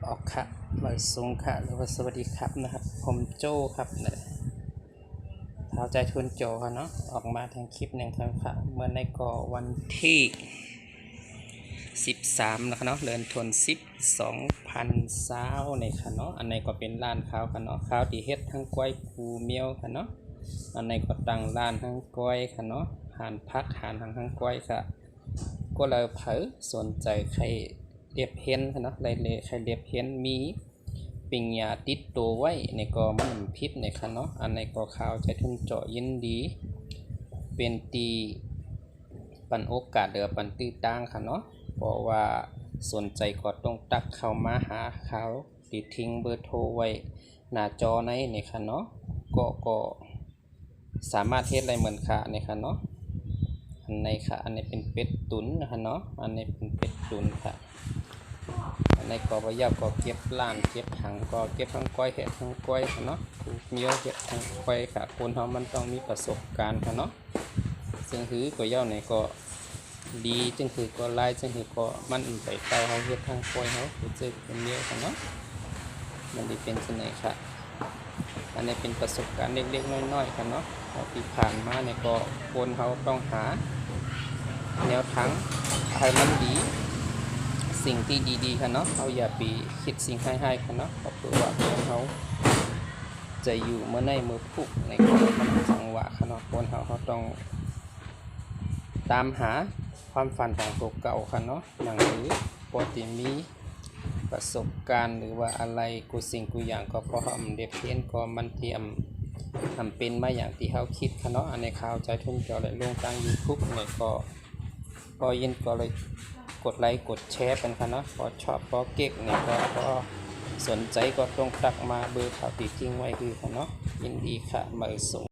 ออกค่ะมาสูงค่ะหรือว่าสวัสดีครับนะครับผมโจ้ครับนะเท้าใจทุนโจครับเนาะออกมาทางคลิปหนึ่งครับค่ะเมื่อในก่อวันที่13นะครับเนาะเดือนธันวาคม2020ในค่ะเนาะอันในก็เป็นร้านข้าวค่ะเนาะข้าวที่เฮ็ดทั้งกล้วยคูเมียวค่ะเนาะอันในก็ตั้งร้านทั้งกล้วยค่ะเนาะหานพักหานทั้งกล้วยค่ะก็เลยเผอสนใจใครเรียบเห็นค่ะเนาะเลยใครเรียบเห็นมีปิงยาติดตัวไว้ในก็มันพิษในค่ะเนาะอันในก็ข่าวใจทุนเจาะยินดีเป็นตีปันโอกาสเดือปันตื้อตั้งค่ะเนาะเพราะว่าสนใจก็ต้องตักเข้ามาหาเขาติดทิ้งเบอร์โทรไว้หน้าจอในค่ะเนาะก็สามารถเฮ็ดอะไรเหมือนค่ะในค่ะเนาะอันในค่ะอันนี้เป็นเป็ดตุ๋นนะคะเนาะอันนี้เป็นเป็ดตุ๋นค่ะอันในก็บ่ยาวก็เก็บล้านเก็บถังก็เก็บทั้งก้อยเฮ็ดทั้งก้อยค่ะเนาะเมียวเฮ็ดทั้งก้อยค่ะคนเฮามันต้องมีประสบการณ์ค่ะเนาะซึ่งคือก็ยาวในก็ดีจึงคือก็ลายจึงคือก็มันไปเตาเฮาเฮ็ดทั้งก้อยเฮาคือจะเป็นเมียวค่ะเนาะมันได้เป็นจังได๋ค่ะอันนี้เป็นประสบการณ์เล็กๆน้อยๆค่ะเนาะที่ผ่านมาเนี่ยก็คนเฮาต้องหาแนวทางให้มันดีสิ่งที่ดีๆค่ะเนาะเราอย่าไปคิดสิ่งให้ค่ะเนาะเพราะว่าคนเฮาจะอยู่เมื่อในมือพุกในก็มันจังหวะค่ะเนาะคนเฮาต้องตามหาความฝันของตัวเก่าค่ะเนาะอย่างหรือปกติมีประสบการณ์หรือว่าอะไรกูสิ่งกูอย่างก็พอเด็กเรียนก็มันเตรียมทำเป็นมาอย่างที่เขาคิดค่ะเนาะอันในข่าวใจทุ่มจอเลยลงทาง YouTube เนี่ยก็พอยินก็เลยกดไลค์กดแชร์เป็นค่ะเนาะพอชอบพอเก๊กเนี่ยก็พอสนใจก็ต้องตักมาเบอร์ข่าวติดทิ้งไว้คือค่ะเนาะยินดีค่ะมาส่ง